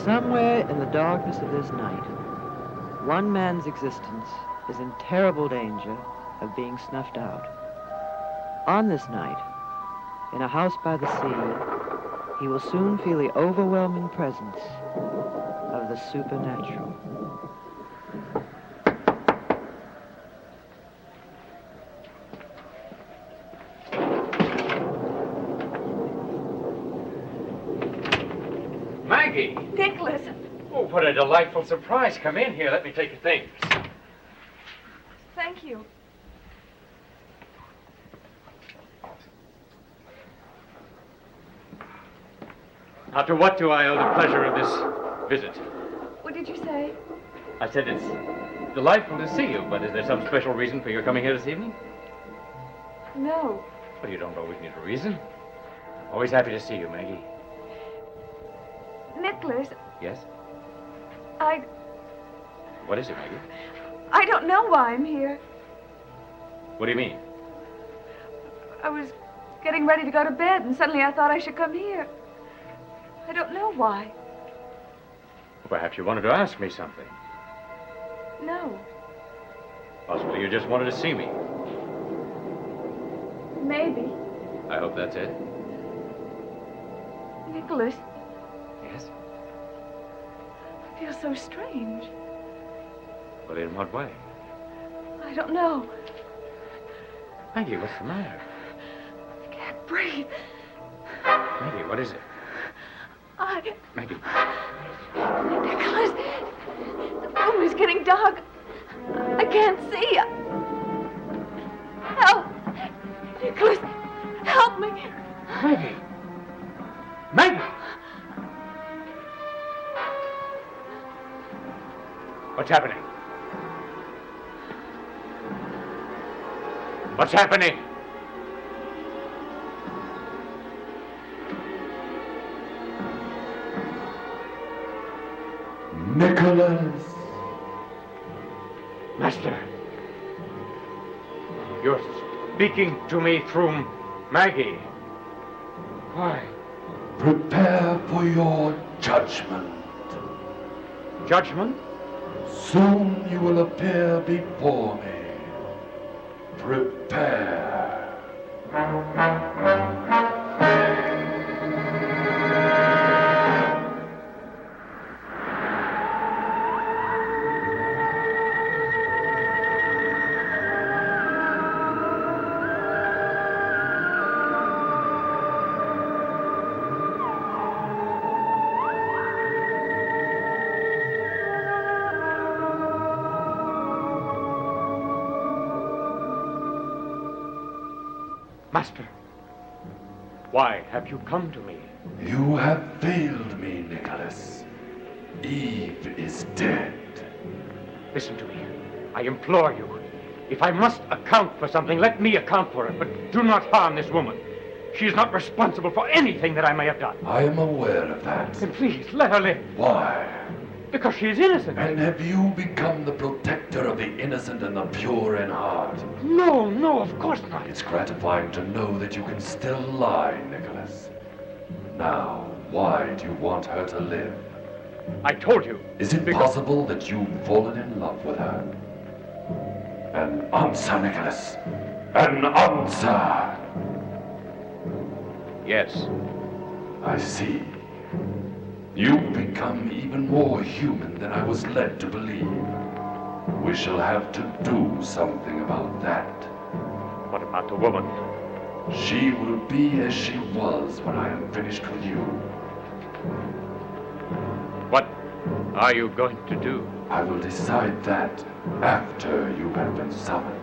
Somewhere in the darkness of this night, one man's existence is in terrible danger of being snuffed out. On this night, in a house by the sea, he will soon feel the overwhelming presence of the supernatural. Maggie! Nicholas! Oh, what a delightful surprise. Come in here. Let me take your things. Thank you. Now, to what do I owe the pleasure of this visit? What did you say? I said it's delightful to see you, but is there some special reason for your coming here this evening? No. Well, you don't always need a reason. Always happy to see you, Maggie. Nicholas, Yes? What is it, Maggie? I don't know why I'm here. What do you mean? I was getting ready to go to bed, and suddenly I thought I should come here. I don't know why. Well, perhaps you wanted to ask me something. No. Possibly you just wanted to see me. Maybe. I hope that's it. Nicholas, Yes? I feel so strange. Well, in what way? I don't know. Maggie, what's the matter? I can't breathe. Maggie, what is it? Maggie. Nicholas, the room is getting dark. I can't see. Help! Nicholas, help me. Maggie! Maggie! What's happening? What's happening? Nicholas! Master! You're speaking to me through Maggie. Why? Prepare for your judgment. Judgment? Soon you will appear before me. Prepare. Master, why have you come to me? You have failed me, Nicholas. Eve is dead. Listen to me. I implore you. If I must account for something, let me account for it, but do not harm this woman. She is not responsible for anything that I may have done. I am aware of that. Then please, let her live. Why? Because she is innocent. And have you become the protector of the innocent and the pure in heart? No, no, of course not. It's gratifying to know that you can still lie, Nicholas. Now, why do you want her to live? I told you. Is it possible that you've fallen in love with her? An answer, Nicholas. An answer! Yes. I see. You've become even more human than I was led to believe. We shall have to do something about that. What about the woman? She will be as she was when I am finished with you. What are you going to do? I will decide that after you have been summoned.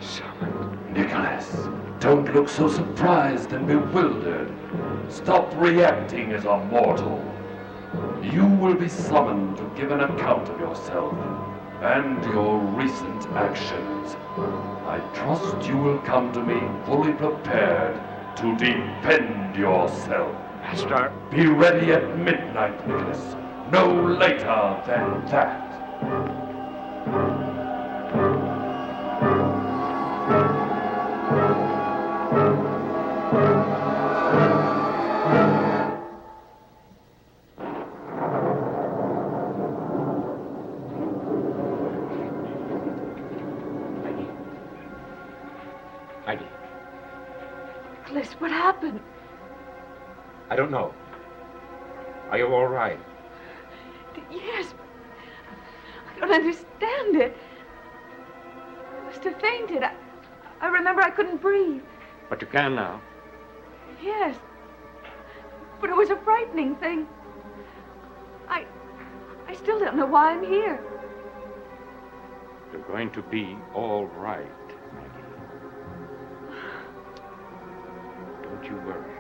Summoned? Nicholas, don't look so surprised and bewildered. Stop reacting as a mortal. You will be summoned to give an account of yourself and your recent actions. I trust you will come to me fully prepared to defend yourself. Master. Be ready at midnight, Nicholas. No later than that. Bliss, what happened? I don't know. Are you all right? Yes. I don't understand it. I must have fainted. I remember I couldn't breathe. But you can now. Yes. But it was a frightening thing. I still don't know why I'm here. You're going to be all right, Maggie. Don't you worry.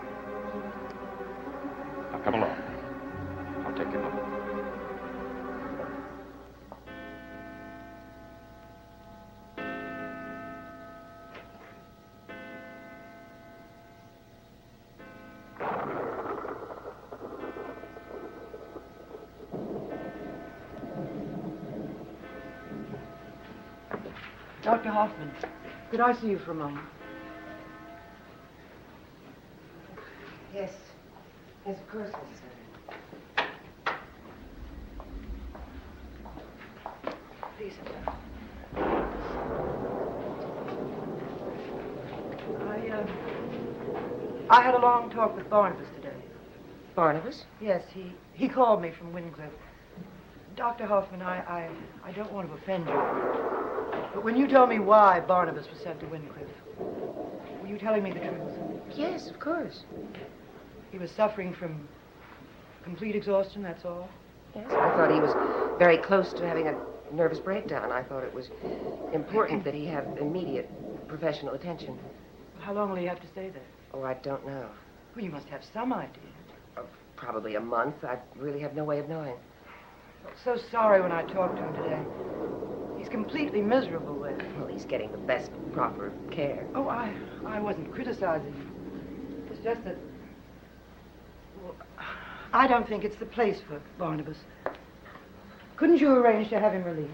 Now come along. I'll take you home. Dr. Hoffman, could I see you for a moment? Yes. Yes, of course, Mrs. Please. I had a long talk with Barnabas today. Barnabas? Yes, he called me from Wincliffe. Dr. Hoffman, I don't want to offend you, but when you told me why Barnabas was sent to Wincliffe, were you telling me the truth? Yes, of course. He was suffering from complete exhaustion, that's all? Yes, I thought he was very close to having a nervous breakdown. I thought it was important that he have immediate professional attention. How long will he have to stay there? Oh, I don't know. Well, you must have some idea. Probably a month. I really have no way of knowing. I felt so sorry when I talked to him today. He's completely miserable with it. Well, he's getting the best proper care. Oh, I wasn't criticizing him. It's just that... Well, I don't think it's the place for Barnabas. Couldn't you arrange to have him released?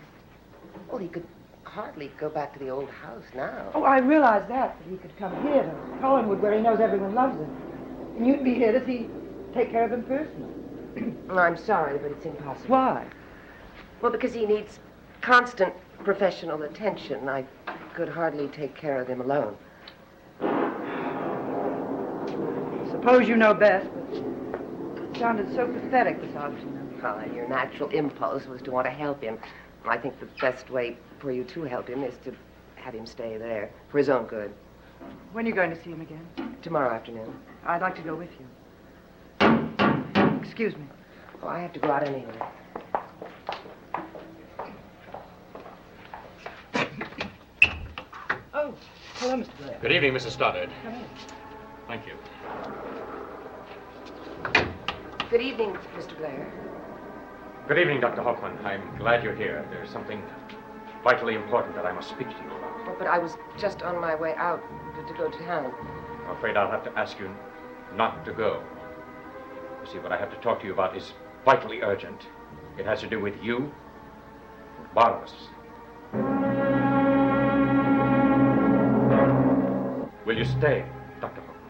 Well, he could hardly go back to the old house now. Oh, I realize that, but he could come here to Collinwood where he knows everyone loves him. And you'd be here to take care of him personally. I'm sorry, but it's impossible. Why? Well, because he needs constant professional attention. I could hardly take care of him alone. Suppose you know best, but it sounded so pathetic this afternoon. Well, your natural impulse was to want to help him. I think the best way for you to help him is to have him stay there for his own good. When are you going to see him again? Tomorrow afternoon. I'd like to go with you. Excuse me. Oh, I have to go out anyway. Oh, hello, Mr. Blair. Good evening, Mrs. Stoddard. Come in. Thank you. Good evening, Mr. Blair. Good evening, Dr. Hoffman. I'm glad you're here. There's something vitally important that I must speak to you about. Well, but I was just on my way out to go to town. I'm afraid I'll have to ask you not to go. You see, what I have to talk to you about is vitally urgent. It has to do with you and Barnabas. Will you stay, Dr. Hoffman?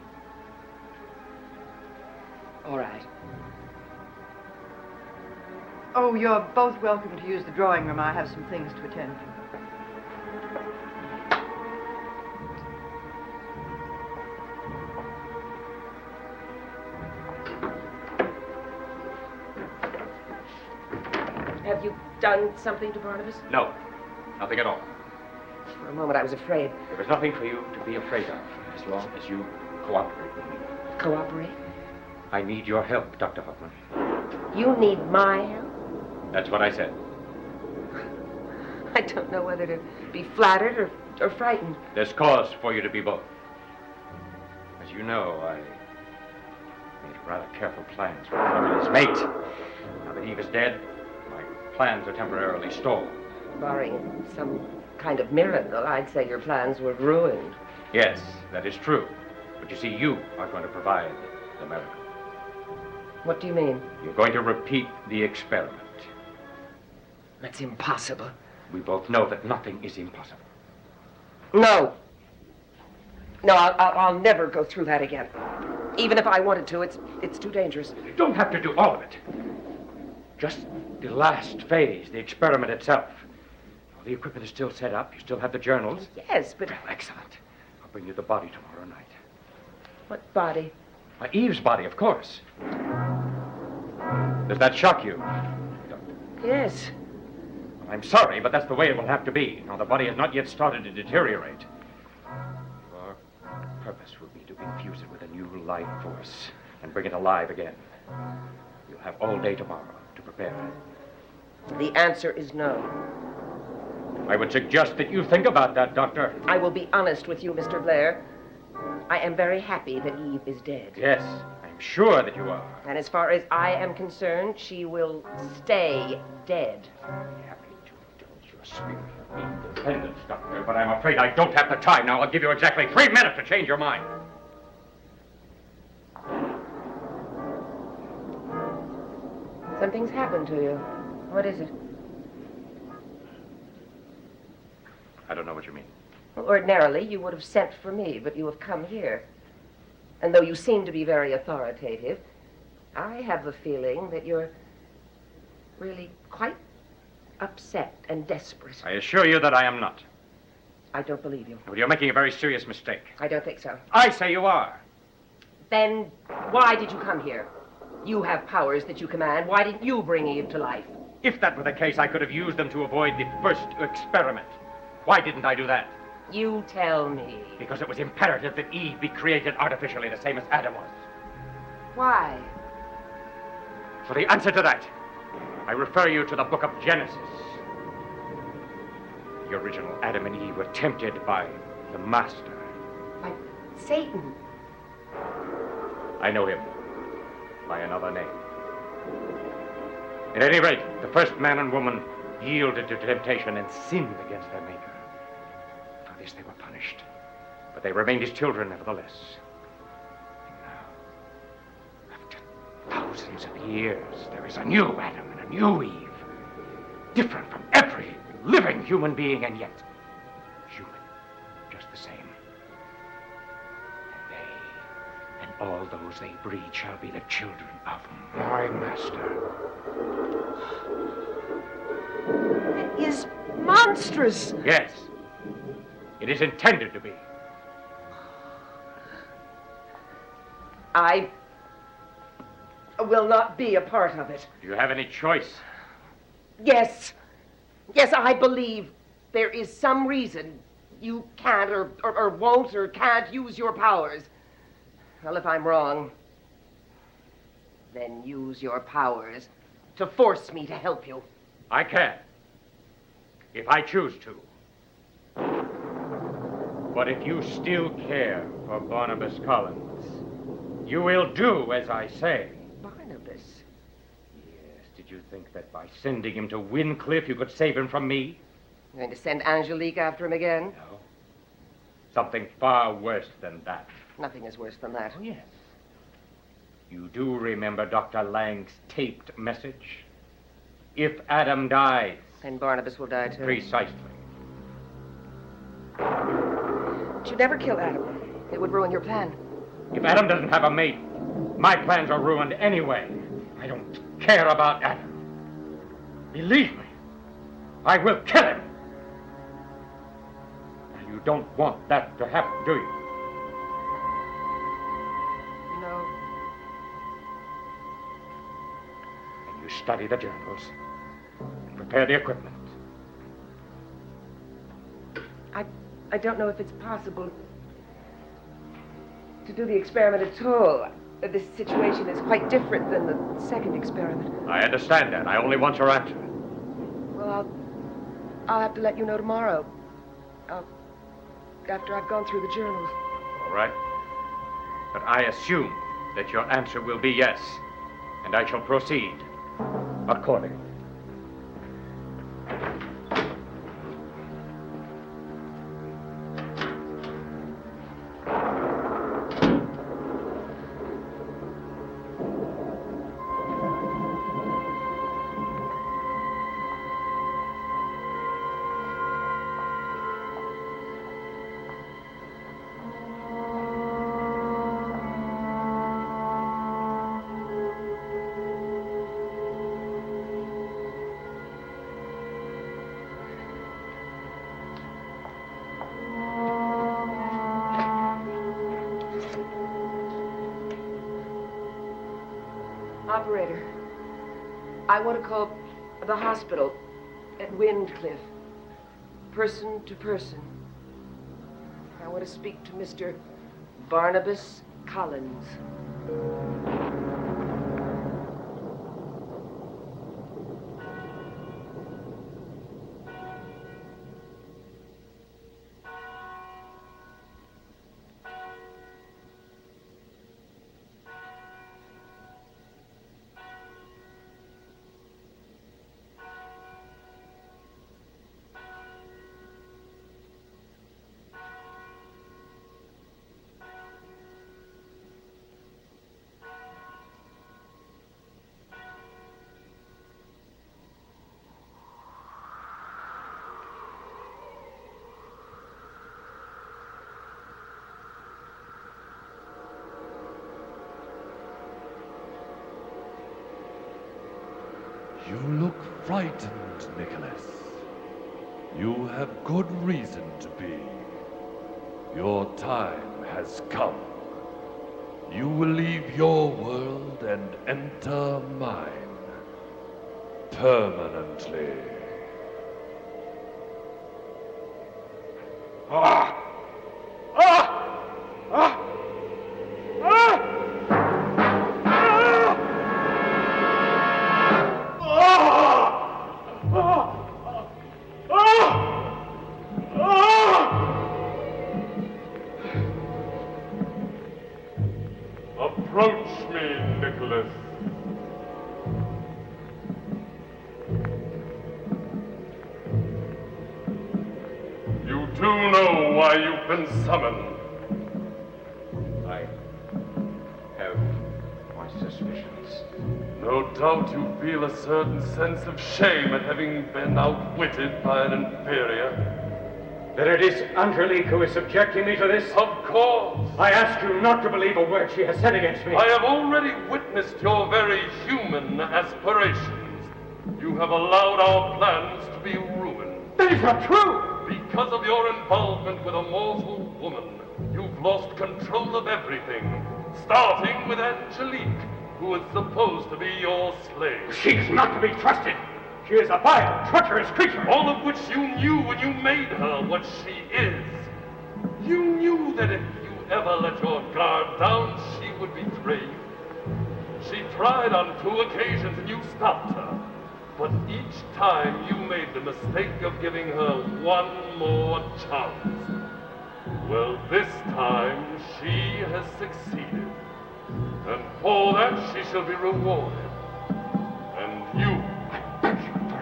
All right. Oh, you're both welcome to use the drawing room. I have some things to attend to. Have you done something to Barnabas? No, nothing at all. For a moment, I was afraid. There is nothing for you to be afraid of as long as you cooperate with me. Cooperate? I need your help, Dr. Hoffman. You need my help? That's what I said. I don't know whether to be flattered or frightened. There's cause for you to be both. As you know, I made rather careful plans for becoming his mate. Now that Eve is dead, my plans are temporarily stalled. Barring some kind of miracle, I'd say your plans were ruined. Yes, that is true. But you see, you are going to provide the miracle. What do you mean? You're going to repeat the experiment. That's impossible. We both know that nothing is impossible. No. No, I'll never go through that again. Even if I wanted to, it's too dangerous. You don't have to do all of it. Just the last phase, the experiment itself. All the equipment is still set up. You still have the journals. Yes, but... Well, excellent. I'll bring you the body tomorrow night. What body? Eve's body, of course. Does that shock you? Yes. I'm sorry, but that's the way it will have to be. Now, the body has not yet started to deteriorate. Our purpose will be to infuse it with a new life force and bring it alive again. You'll have all day tomorrow to prepare. The answer is no. I would suggest that you think about that, Doctor. I will be honest with you, Mr. Blair. I am very happy that Eve is dead. Yes, I'm sure that you are. And as far as I am concerned, she will stay dead. Happy to indulge your spirit of independence, Doctor, but I'm afraid I don't have the time now. I'll give you exactly 3 minutes to change your mind. Something's happened to you. What is it? I don't know what you mean. Well, ordinarily, you would have sent for me, but you have come here. And though you seem to be very authoritative, I have the feeling that you're really quite upset and desperate. I assure you that I am not. I don't believe you. But you're making a very serious mistake. I don't think so. I say you are. Then why did you come here? You have powers that you command. Why didn't you bring Eve to life? If that were the case, I could have used them to avoid the first experiment. Why didn't I do that? You tell me. Because it was imperative that Eve be created artificially, the same as Adam was. Why? For the answer to that, I refer you to the book of Genesis. The original Adam and Eve were tempted by the Master. By Satan. I know him by another name. At any rate, the first man and woman yielded to temptation and sinned against their Maker. For this they were punished, but they remained his children nevertheless. And now, after thousands of years, there is a new Adam and a new Eve, different from every living human being, and yet human, just the same. And they and all those they breed shall be the children of my Master. It is monstrous. Yes, it is intended to be. I will not be a part of it. Do you have any choice? Yes. Yes, I believe there is some reason you can't or won't or can't use your powers. Well, if I'm wrong, then use your powers to force me to help you. I can, if I choose to. But if you still care for Barnabas Collins, you will do as I say. Barnabas? Yes, did you think that by sending him to Wyncliffe you could save him from me? You're going to send Angelique after him again? No. Something far worse than that. Nothing is worse than that. Oh, yes. You do remember Dr. Lang's taped message? If Adam dies. And Barnabas will die too. Precisely. But you never kill Adam. It would ruin your plan. If Adam doesn't have a mate, my plans are ruined anyway. I don't care about Adam. Believe me, I will kill him. And you don't want that to happen, do you? No. And you study the journals and prepare the equipment. I don't know if it's possible to do the experiment at all. This situation is quite different than the second experiment. I understand that. I only want your answer. Well, I'll have to let you know tomorrow. After I've gone through the journals. All right. But I assume that your answer will be yes, and I shall proceed accordingly. Operator, I want to call the hospital at Windcliff. Person to person. I want to speak to Mr. Barnabas Collins. You look frightened, Nicholas. You have good reason to be. Your time has come. You will leave your world and enter mine. Permanently. Approach me, Nicholas. You do know why you've been summoned. I have my suspicions. No doubt you feel a certain sense of shame at having been outwitted by an inferior. That it is Angelique who is subjecting me to this? Of course. I ask you not to believe a word she has said against me. I have already witnessed your very human aspirations. You have allowed our plans to be ruined. That is not true! Because of your involvement with a mortal woman, you've lost control of everything, starting with Angelique, who is supposed to be your slave. She is not to be trusted. She is a vile, treacherous creature. All of which you knew when you made her what she is. You knew that if you ever let your guard down, she would betray you. She tried on 2 occasions and you stopped her. But each time you made the mistake of giving her one more chance. Well, this time she has succeeded. And for that she shall be rewarded. And you...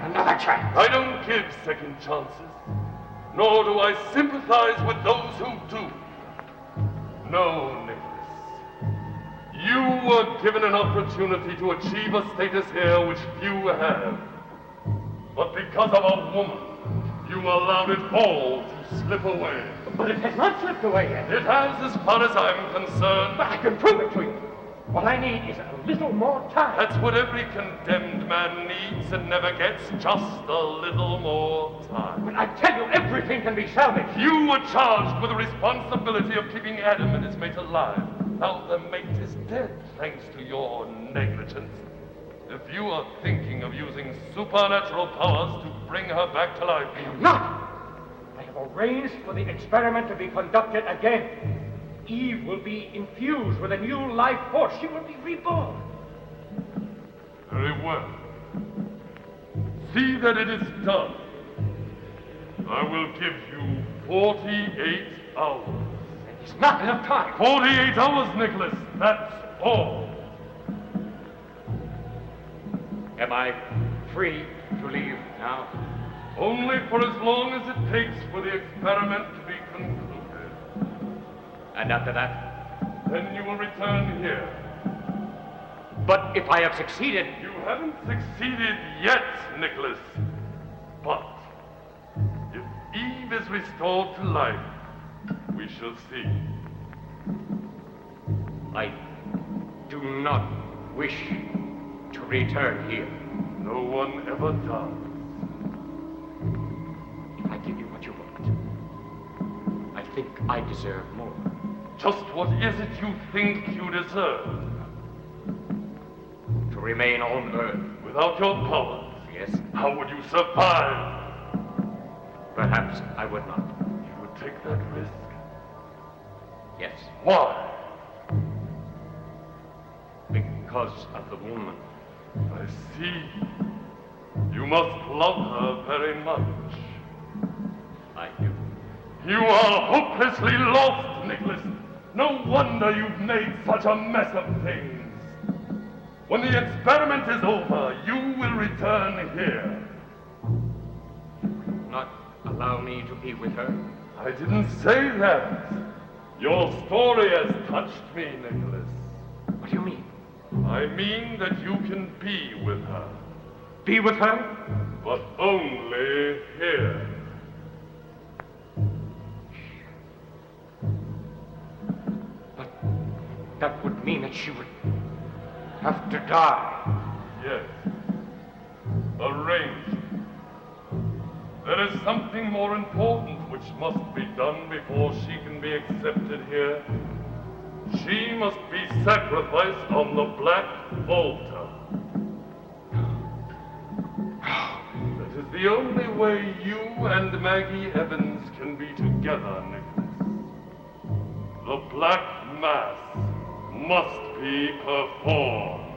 Another chance. I don't give second chances, nor do I sympathize with those who do. No, Nicholas. You were given an opportunity to achieve a status here which few have. But because of a woman, you allowed it all to slip away. But it has not slipped away yet. It has as far as I'm concerned. But I can prove it to you. What I need is a little more time. That's what every condemned man needs and never gets, just a little more time. But I tell you, everything can be salvaged. You were charged with the responsibility of keeping Adam and his mate alive. Now the mate is dead, thanks to your negligence. If you are thinking of using supernatural powers to bring her back to life... I am not. I have arranged for the experiment to be conducted again. Eve will be infused with a new life force. She will be reborn. Very well. See that it is done. I will give you 48 hours. It's not enough time. 48 hours, Nicholas. That's all. Am I free to leave now? Only for as long as it takes for the experiment to be concluded. And after that? Then you will return here. But if I have succeeded... You haven't succeeded yet, Nicholas. But if Eve is restored to life, we shall see. I do not wish to return here. No one ever does. If I give you what you want, I think I deserve more. Just what is it you think you deserve? To remain on Earth. Without your powers, Yes, how would you survive? perhaps I would not. You would take that risk. Yes, Why? because of the woman. I see. You must love her very much. I do. You are hopelessly lost, Nicholas. No wonder you've made such a mess of things. When the experiment is over, you will return here. Not allow me to be with her? I didn't say that. Your story has touched me, Nicholas. What do you mean? I mean that you can be with her, Be with her? but only here. But that would mean that she would have to die. Yes. Arranged. There is something more important which must be done before she can be accepted here. She must be sacrificed on the black altar. That is the only way you and Maggie Evans can be together, Nicholas. The Black Mass must be performed.